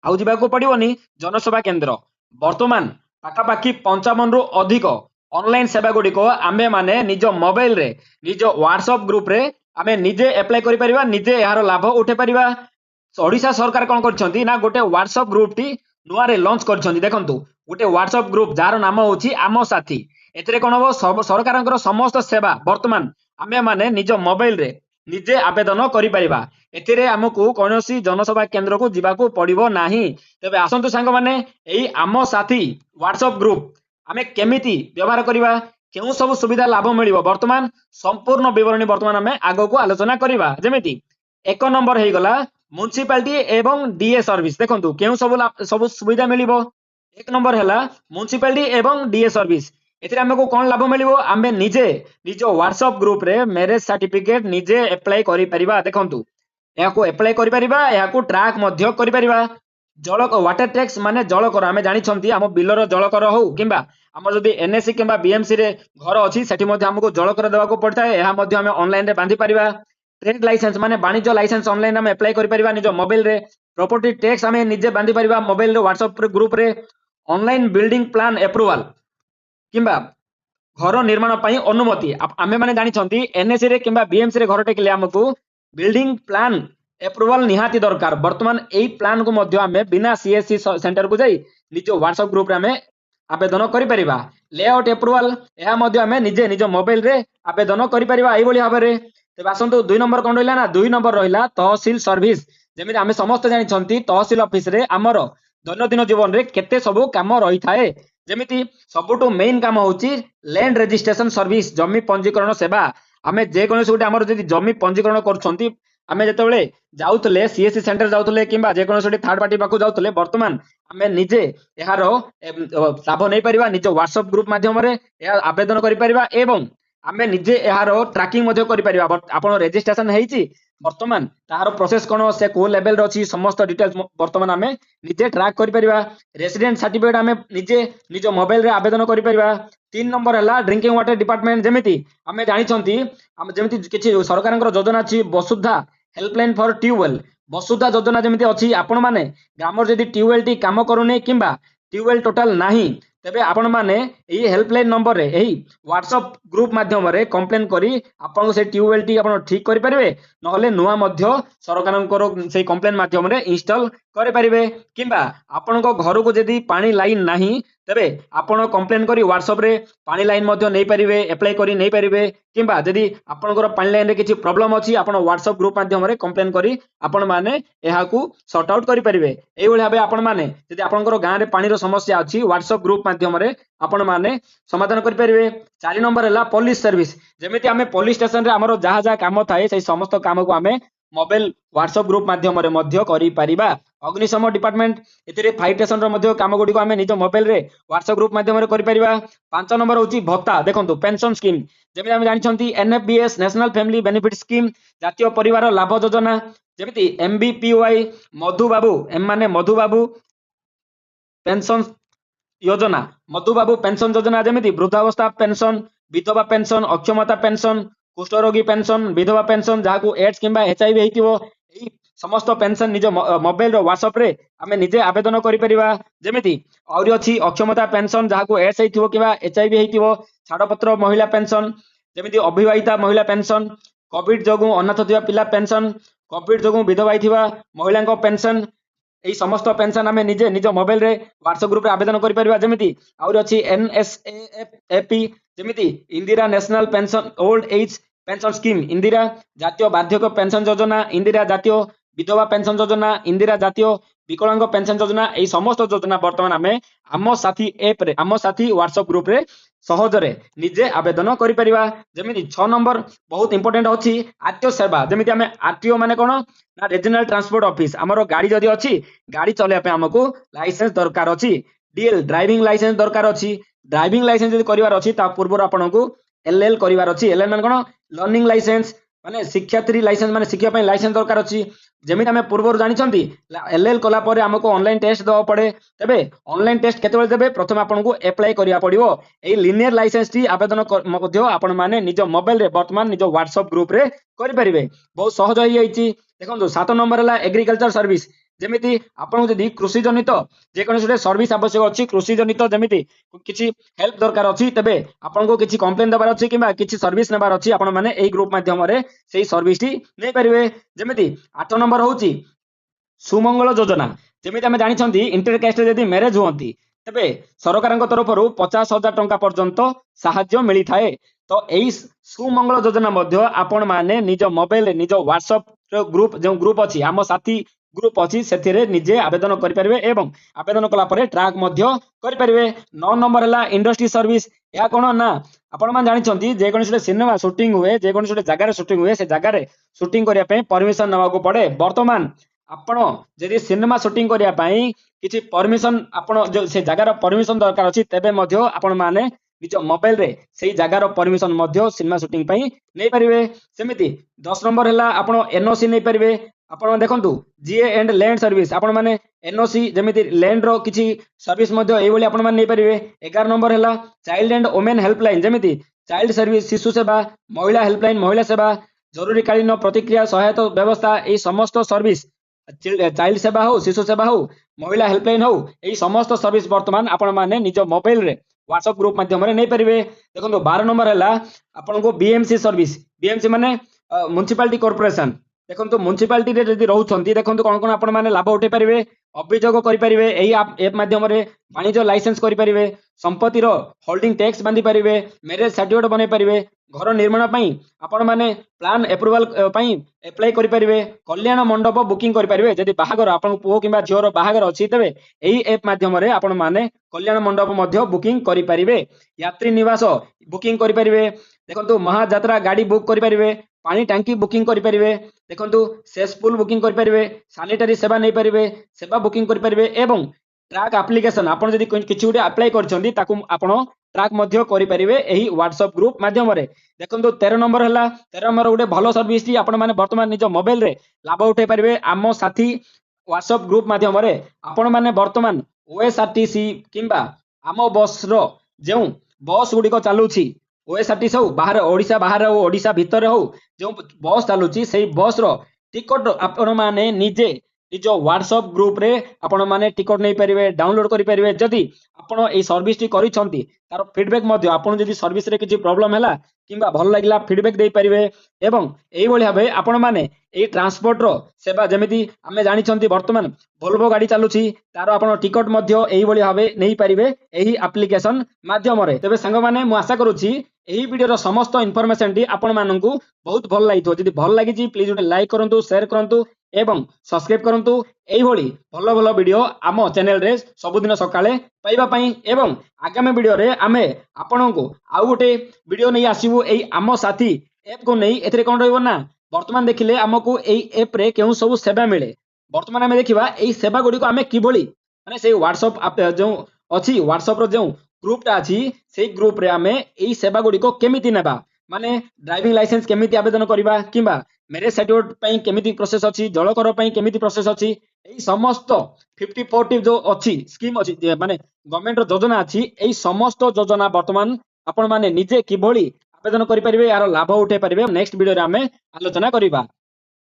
आउ जिबाको पड़िबोनी जनसेवा केंद्र। वर्तमान पाखापाखि 55 रु अधिक ऑनलाइन सेवा गुडी को आमे माने निज मोबाइल रे निज व्हाट्सएप ग्रुप रे आमे निजे अप्लाई करि परिबा, निजे यार लाभ उठे परिबा। ओडिशा सरकार कोन करछंती ना गोटे व्हाट्सएप ग्रुप टी नुआ रे लॉन्च करछंती। देखंतु गोटे व्हाट्सएप ग्रुप जार नाम होची आमो साथी। एतरे कोन हो सरकारंकर समस्त सेवा वर्तमान आमे माने निज मोबाइल रे निजे आवेदन करि परिबा। एथिरे हमकु कोनोसी जनसेवा केंद्र को जिबाको पड़िबो नाही। तबे आसंतु सांग माने एई आमो साथी व्हाट्सएप ग्रुप आमे केमिति व्यवहार करिबा, केउ सब सुविधा लाभ मिलिबो, वर्तमान संपूर्ण विवरणी वर्तमान आमे आगो को आलोचना करिबा। जेमिति एक नंबर हे गला म्युनिसिपालिटी एवं डीए सर्विस। देखंतु केउ सब सुविधा मिलिबो। एक नंबर हैला म्युनिसिपालिटी एवं डीए सर्विस। एथिरे हमको कोन लाभ मिलिबो, आमे निजे निज व्हाट्सएप ग्रुप रे मैरिज सर्टिफिकेट निजे अप्लाई करि परिबा। देखंतु याको अप्लाई करि परिबा, याको ट्रैक मध्य करि परिबा। जल वाटर टैक्स माने जल कर आमे जानि छंती हम बिलर जल कर हो किंबा हमर जदी एनएससी किंबा बीएमसी रे घर अछि सेठी मध्य हमको जल कर देबा को पड़ता है। एहा मध्य हमें ऑनलाइन रे बांधी परिबा। ट्रेड लाइसेंस माने वाणिज्य लाइसेंस ऑनलाइन हमें अप्लाई करि परिबा निज मोबाइल रे। प्रॉपर्टी टैक्स हमें निजे बांधी परिबा मोबाइल रे व्हाट्सएप ग्रुप रे। ऑनलाइन बिल्डिंग प्लान अप्रूवल किंबा घर निर्माण पई अनुमति आमे माने जानि छंती एनएससी रे किंबा बीएमसी रे घर टेकले हमको बिल्डिंग प्लान अप्रूवल निहाती दरकार। वर्तमान एई प्लान को मध्य आमे बिना सीएससी सेंटर को जाई निज व्हाट्सएप ग्रुप रे आमे आवेदन करि परिबा। लेआउट अप्रूवल एहा मध्य आमे निजे निज मोबाइल रे आवेदन करि परिबा एई बोली भाबरे। तेबे आसंतु 2 नंबर कोन रहिला ना 2 नंबर रहिला तहसील सर्विस। जेमिति आमे समस्त जानि छंती तहसील ऑफिस रे हमर दैनंदिन जीवन रे केते सब काम रही थाए। जेमिति सबुटो मेन काम होची लैंड रजिस्ट्रेशन सर्विस, जमी पंजीकरण सेवा। आमे जे कोनोसी गोटे हमर जदी जमी पंजीकरण करछंती आमे जेतेबेले जाउतले सीएससी सेंटर जाउतले किंबा जे कोनोसी थर्ड पार्टी पाखु जाउतले वर्तमान आमे निजे एहार लाभ नै परिबा निज व्हाट्सएप ग्रुप माध्यम रे या आवेदन करि परिबा एवं आमे निजे एहार ट्रैकिंग मध्य करि परिबा। आपण रजिस्ट्रेशन हेइची वर्तमान तार प्रोसेस कोन से को लेवल रे अछि समस्त डिटेल्स वर्तमान आमे निजे ट्रैक करि परिबा। रेसिडेंट सर्टिफिकेट आमे निजे निज मोबाइल रे आवेदन करि परिबा। 3 नंबर हला ड्रिंकिंग वाटर डिपार्टमेंट। जेमिति आमे जानि छंती हम जेमिति किछि सरकारंकर योजना अछि वसुधा हेल्पलाइन फॉर ट्यूबवेल। वसुधा योजना जेमिति अछि आपण माने ग्रामर जदी ट्यूबवेल टी काम करूने किंबा ट्यूबवेल टोटल नाही तेबे आपण माने एही हेल्पलाइन नंबर रे एही व्हाट्सएप ग्रुप माध्यम रे कंप्लेन करी आपण से ट्यूबवेल टी आपण ठीक करि परिबे, नहले नुआ मध्य सरकारंकर से कंप्लेन माध्यम रे इंस्टॉल करि परिबे। किंबा आपण को घर को जदी पानी लाइन नाही तेबे आपण कंप्लेन करी व्हाट्सएप रे पानी लाइन मध्य नै परिबे, अप्लाई करी नै परिबे। किंबा जदी आपनकर पानी लाइन रे किछि प्रॉब्लम अछि आपण व्हाट्सएप ग्रुप माध्यम रे कंप्लेन करी आपण माने एहाकू सॉर्ट आउट करि परिबे। एई भली भाबे आपण माने जदी आपनकर गां रे पानी रो समस्या अछि व्हाट्सएप ग्रुप माध्यम रे आपण माने समाधान करि परिबे। 4 नंबर हला पुलिस सर्विस। जेमिति आमे पुलिस स्टेशन रे हमरो जहा जहा काम थाए से समस्त काम को आमे मोबाइल व्हाट्सएप ग्रुप माध्यम रे मध्य करि परिबा। अग्निशम डिपार्टमेंट एथिरे फायर स्टेशन रो मध्य काम गुडी को आमे निज मोबाइल रे व्हाट्सएप ग्रुप माध्यम रे करि परिबा। 5 नंबर होची भत्ता। देखंतु पेंशन स्कीम जेमिति आमे जानि छंती एनएफबीएस नेशनल फैमिली बेनिफिट स्कीम जातीय परिवार लाभ योजना। जेमिति एमबीपीवाई मधुबाबू एम माने मधुबाबू पेंशन योजना, मधुबाबू पेंशन योजना। जेमिति वृद्धावस्था पेंशन, विधवा पेंशन, अक्षमता पेंशन, कुष्ठरोगी पेंशन, विधवा पेंशन जाहाकू एड्स किंबा एचआईवी हेतिबो एही समस्त पेंशन निज मोबाइल रो व्हाट्सएप रे आमे निजे आवेदन करि परिबा। जेमिति औरी अछि अक्षमता पेंशन जाहाकू एड्स हेतिबो किंबा एचआईवी हेतिबो, छाड़पत्र महिला पेंशन। जेमिति अविवाहिता महिला पेंशन, कोविड जोगु अनाथ थिबा पिला पेंशन, कोविड जोगु विधवा थिबा महिलांको पेंशन। एही समस्त पेंशन आमे निजे निज मोबाइल रे व्हाट्सएप ग्रुप रे आवेदन करि परिबा। जेमिति और अछि एनएसएएपी जेमिति Indira national pension old age pension scheme, Indira जातीय वार्धक्य पेंशन योजना, इंदिरा जातीय विधवा पेंशन योजना, इंदिरा जातीय विकलांग पेंशन योजना। एही समस्त योजना वर्तमान आमे आमो साथी ऐप रे आमो साथी व्हाट्सएप ग्रुप रे सहज रे निजे आवेदन करि परिबा। जेमिति 6 नंबर बहुत इंपोर्टेंट अछि आरटीओ सेवा। जेमिति आमे आरटीओ माने कोन ना रीजनल ट्रांसपोर्ट ऑफिस। हमरो गाड़ी जदी अछि गाड़ी चले पे हमको लाइसेंस दरकार अछि। डीएल ड्राइविंग लाइसेंस दरकार अछि। ड्राइविंग लाइसेंस जदी करिवार अछि ता पूर्व आपनको एलएल करिवार अछि। एलएल माने कोन लर्निंग लाइसेंस माने शिक्षार्थी लाइसेंस माने शिक्षा पय लाइसेंस दरकार अछि। जेमिति हमें पूर्व जानि छंती एलएल कला परे हमको ऑनलाइन टेस्ट दवा पड़े। तबे ऑनलाइन टेस्ट केते बेले देबे प्रथम आपनको अप्लाई करिया पड़िबो। एई लिनियर लाइसेंस टी आवेदन मध्य आपण माने निज मोबाइल रे वर्तमान निज व्हाट्सएप ग्रुप रे करि परिबे। बहुत सहज होई जाईची। देखंतु 7 नंबर हला एग्रीकल्चर सर्विस। ଯେମିତି ଆପଣଙ୍କୁ ଯଦି କୃଷି ଜନିତ ଯେକୌଣସି ଗୋଟେ ସର୍ଭିସ ଆବଶ୍ୟକ ଅଛି, କୃଷି ଜନିତ ଯେମିତି କିଛି ହେଲ୍ପ ଦରକାର ଅଛି, ତେବେ ଆପଣଙ୍କୁ କିଛି କମ୍ପ୍ଲେନ ଦେବାର ଅଛି କିମ୍ବା କିଛି ସର୍ଭିସ ନେବାର ଅଛି, ଆପଣ ମାନେ ଏଇ ଗ୍ରୁପ ମାଧ୍ୟମରେ ସେଇ ସର୍ଭିସଟି ନେଇପାରିବେ। ଯେମିତି 8 ନମ୍ବର ହଉଛି ସୁମଙ୍ଗଳ ଯୋଜନା। ଯେମିତି ଆମେ ଜାଣିଛନ୍ତି ଇଣ୍ଟରକାଷ୍ଟ ଯଦି ମ୍ୟାରେଜ ହୁଅନ୍ତି ତେବେ ସରକାରଙ୍କ ତରଫରୁ 50,000 ଟଙ୍କା ପର୍ଯ୍ୟନ୍ତ ସାହାଯ୍ୟ ମିଳିଥାଏ। ତ ଏଇ ସୁମଙ୍ଗଳ ଯୋଜନା ମଧ୍ୟ ଆପଣ ମାନେ ନିଜ ମୋବାଇଲରେ ନିଜ ହ୍ୱାଟ୍ସଆପ ଗ୍ରୁପ ଯେଉଁ ଗ୍ରୁପ ଅଛି ଆମ ସାଥୀ ଗ୍ରୁପ ଅଛି ସେଥିରେ ନିଜେ ଆବେଦନ କରିପାରିବେ ଏବଂ ଆବେଦନ କଲା ପରେ ଟ୍ରାକ୍ ମଧ୍ୟ କରିପାରିବେ। 9 ନମ୍ବର ହେଲା ଇଣ୍ଡଷ୍ଟ୍ରି ସର୍ଭିସ। ଏହା କ'ଣ ନା ଆପଣ ମାନେ ଜାଣିଛନ୍ତି ଯେକୌଣସି ଗୋଟେ ସିନେମା ସୁଟିଂ ହୁଏ, ଯେକୌଣସି ଗୋଟେ ଜାଗାରେ ସୁଟିଂ ହୁଏ, ସେ ଜାଗାରେ ସୁଟିଂ କରିବା ପାଇଁ ପରମିଶନ ନେବାକୁ ପଡେ। ବର୍ତ୍ତମାନ ଆପଣ ଯଦି ସିନେମା ସୁଟିଂ କରିବା ପାଇଁ କିଛି ପରମିଶନ ଆପଣ ସେ ଜାଗାର ପରମିଶନ ଦରକାର ଅଛି ତେବେ ମଧ୍ୟ ଆପଣ ମାନେ ନିଜ ମୋବାଇଲରେ ସେଇ ଜାଗାର ପରମିଶନ ମଧ୍ୟ ସିନେମା ସୁଟିଂ ପାଇଁ ନେଇପାରିବେ। ସେମିତି 10 ନମ୍ବର ହେଲା ଆପଣ ଏନଓସି ନେଇପାରିବେ। ଆପଣ ଦେଖନ୍ତୁ ଜିଏ ଏଣ୍ଡ ଲ୍ୟାଣ୍ଡ ସର୍ଭିସ, ଆପଣ ମାନେ ଏନଓସି ଯେମିତି ଲ୍ୟାଣ୍ଡର କିଛି ସର୍ଭିସ ମଧ୍ୟ ଏଇଭଳି ଆପଣ ମାନେ ନେଇପାରିବେ। 11 ନମ୍ବର ହେଲା ଚାଇଲ୍ଡ ଆଣ୍ଡ ଓମେନ ହେଲ୍ପଲାଇନ, ଯେମିତି ଚାଇଲ୍ଡ ସର୍ଭିସ ଶିଶୁ ସେବା, ମହିଳା ହେଲ୍ପଲାଇନ ମହିଳା ସେବା, ଜରୁରୀକାଳୀନ ପ୍ରତିକ୍ରିୟା ସହାୟତା ବ୍ୟବସ୍ଥା, এই সমস্ত সর্ভিস চাইল্ড সেবা হও শিশু সেবা হও মহিলা হেল্পলাইন হও এই সমস্ত সর্ভিস বর্তমান ଆପଣ ମାନେ ନିଜ ମୋବାଇଲରେ WhatsApp ଗ୍ରୁପ ମାଧ୍ୟମରେ ନେଇପାରିବେ। ଦେଖନ୍ତୁ 12 ନମ୍ବର ହେଲା ଆପଣଙ୍କୁ ବିଏମସି ସର୍ଭିସ। ବିଏମସି ମାନେ ମ୍ୟୁନିସିପାଲିଟି କର୍ପୋରେସନ। ଦେଖନ୍ତୁ ମ୍ୟୁନିସିପାଲିଟିରେ ଯଦି ରହୁଛନ୍ତି ଦେଖନ୍ତୁ କ'ଣ କ'ଣ ଆପଣ ମାନେ ଲାଭ ଉଠାଇ ପାରିବେ। ଅଭିଯୋଗ କରିପାରିବେ ଏହି ଆପ୍ ମାଧ୍ୟମରେ, ବାଣିଜ୍ୟ ଲାଇସେନ୍ସ କରିପାରିବେ, ସମ୍ପତ୍ତିର ହୋଲ୍ଡିଂ ଟ୍ୟାକ୍ସ ବାନ୍ଧି ପାରିବେ, ମ୍ୟାରେଜ ସାର୍ଟିଫିକେଟ ବନେଇ ପାରିବେ, ଘର ନିର୍ମାଣ ପାଇଁ ଆପଣ ମାନେ ପ୍ଲାନ ଆପ୍ରୁଭାଲ ପାଇଁ ଆପ୍ଲାଏ କରିପାରିବେ, କଲ୍ୟାଣ ମଣ୍ଡପ ବୁକିଂ କରିପାରିବେ। ଯଦି ବାହାଘର ଆପଣଙ୍କ ପୁଅ କିମ୍ବା ଝିଅର ବାହାଘର ଅଛି ତେବେ ଏହି ଆପ୍ ମାଧ୍ୟମରେ ଆପଣ ମାନେ କଲ୍ୟାଣ ମଣ୍ଡପ ମଧ୍ୟ ବୁକିଂ କରିପାରିବେ। ଯାତ୍ରୀ ନିବାସ ବୁକିଂ କରିପାରିବେ। ଦେଖନ୍ତୁ ମହାଯାତ୍ରା ଗାଡ଼ି ବୁକ୍ କରିପାରିବେ, ପାଣି ଟାଙ୍କି ବୁକିଂ କରିପାରିବେ, ଦେଖନ୍ତୁ ସେସ୍ପୁଲ ବୁକିଂ କରିପାରିବେ, ସାନିଟାରୀ ସେବା ନେଇପାରିବେ, ସେବା ବୁକିଂ କରିପାରିବେ ଏବଂ ଟ୍ରାକ୍ ଆପ୍ଲିକେସନ ଆପଣ ଯଦି କିଛି ଗୋଟେ ଆପ୍ଲାଏ କରିଛନ୍ତି ତାକୁ ଆପଣ ଟ୍ରାକ୍ ମଧ୍ୟ କରିପାରିବେ ଏହି ହ୍ୱାଟ୍ସଆପ ଗ୍ରୁପ ମାଧ୍ୟମରେ। ଦେଖନ୍ତୁ 13 ନମ୍ବର ହେଲା 13 ନମ୍ବର ଗୋଟେ ଭଲ ସର୍ଭିସ ଆପଣ ମାନେ ବର୍ତ୍ତମାନ ନିଜ ମୋବାଇଲରେ ଲାଭ ଉଠାଇ ପାରିବେ। ଆମ ସାଥୀ ହ୍ୱାଟ୍ସଆପ ଗ୍ରୁପ ମାଧ୍ୟମରେ ଆପଣ ମାନେ ବର୍ତ୍ତମାନ ଓଏସଆରଟିସି କିମ୍ବା ଆମ ବସ୍ର ଯେଉଁ ବସ୍ ଗୁଡ଼ିକ ଚାଲୁଛି, ଓଏସଆରଟିସି ହଉ ବାହାରେ ଓଡ଼ିଶା ବାହାରେ ହଉ ଓଡ଼ିଶା ଭିତରେ ହଉ ଯେଉଁ ବସ୍ ଚାଲୁଛି ସେଇ ବସ୍ର ଟିକଟ ଆପଣ ମାନେ ନିଜେ ନିଜ ହ୍ୱାଟ୍ସଆପ ଗ୍ରୁପରେ ଆପଣ ମାନେ ଟିକଟ ନେଇପାରିବେ, ଡାଉନଲୋଡ କରିପାରିବେ। ଯଦି ଆପଣ এই ସର୍ଭିସଟି କରିଛନ୍ତି ତାର ଫିଡବ୍ୟାକ୍ ମଧ୍ୟ ଆପଣ ଯଦି ସର୍ଭିସରେ କିଛି ପ୍ରୋବ୍ଲେମ ହେଲା କିମ୍ବା ଭଲ ଲାଗିଲା ଫିଡବ୍ୟାକ୍ ଦେଇପାରିବେ। ଏବଂ এইଭଳି ଭାବେ ଆପଣ ମାନେ এই ଟ୍ରାନ୍ସପୋର୍ଟର ସେବା ଯେମିତି ଆମେ ଜାଣିଛନ୍ତି ବର୍ତ୍ତମାନ ଭୋଲଭୋ ଗାଡ଼ି ଚାଲୁଛି ତାର ଆପଣ ଟିକଟ ମଧ୍ୟ এইଭଳି ଭାବେ ନେଇପାରିବେ ଏହି ଆପ୍ଲିକେସନ ମାଧ୍ୟମରେ। ତେବେ ସାଙ୍ଗମାନେ ମୁଁ ଆଶା କରୁଛି ଏହି ଭିଡ଼ିଓର ସମସ୍ତ ଇନଫର୍ମେସନଟି ଆପଣମାନଙ୍କୁ ବହୁତ ଭଲ ଲାଗିଥିବ। ଯଦି ଭଲ ଲାଗିଛି ପ୍ଲିଜ ଗୋଟେ ଲାଇକ୍ କରନ୍ତୁ, ସେୟାର କରନ୍ତୁ ଏବଂ ସବସ୍କ୍ରାଇବ କରନ୍ତୁ এইଭଳି ଭଲ ଭଲ ଭିଡ଼ିଓ ଆମ ଚ୍ୟାନେଲରେ ସବୁଦିନ ସକାଳେ ପାଇବା ପାଇଁ। ଏବଂ ଆଗାମୀ ଭିଡ଼ିଓରେ ଆମେ ଆପଣଙ୍କୁ ଆଉ ଗୋଟେ ଭିଡ଼ିଓ ନେଇ ଆସିବୁ ଏଇ ଆମ ସାଥୀ ଏପ୍କୁ ନେଇ। ଏଥିରେ କ'ଣ ରହିବ ନା ବର୍ତ୍ତମାନ ଦେଖିଲେ ଆମକୁ ଏଇ ଏପ୍ରେ କେଉଁ ସବୁ ସେବା ମିଳେ, ବର୍ତ୍ତମାନ ଆମେ ଦେଖିବା এই ସେବା ଗୁଡ଼ିକ ଆମେ କିଭଳି ମାନେ ସେଇ ହ୍ୱାଟ୍ସଆପ ଯେଉଁ ଅଛି ହ୍ୱାଟ୍ସଆପର ଯେଉଁ ଗ୍ରୁପଟା ଅଛି ସେଇ ଗ୍ରୁପରେ ଆମେ এই ସେବା ଗୁଡ଼ିକ କେମିତି ନେବା, ମାନେ ଡ୍ରାଇଭିଂ ଲାଇସେନ୍ସ କେମିତି ଆବେଦନ କରିବା କିମ୍ବା ମ୍ୟାରେଜ ସାର୍ଟିଫିକେଟ ପାଇଁ କେମିତି ପ୍ରୋସେସ ଅଛି, ଜଳକର ପାଇଁ କେମିତି ପ୍ରୋସେସ ଅଛି, এই ସମସ୍ତ 54ଟି ଯେଉଁ ଅଛି ସ୍କିମ୍ ଅଛି ମାନେ ଗଭର୍ଣ୍ଣମେଣ୍ଟର ଯୋଜନା ଅଛି, এই ସମସ୍ତ ଯୋଜନା ବର୍ତ୍ତମାନ ଆପଣ ମାନେ ନିଜେ କିଭଳି ଆବେଦନ କରିପାରିବେ, ଏହାର ଲାଭ ଉଠାଇ ପାରିବେ ନେକ୍ସଟ ଭିଡ଼ିଓରେ ଆମେ ଆଲୋଚନା କରିବା।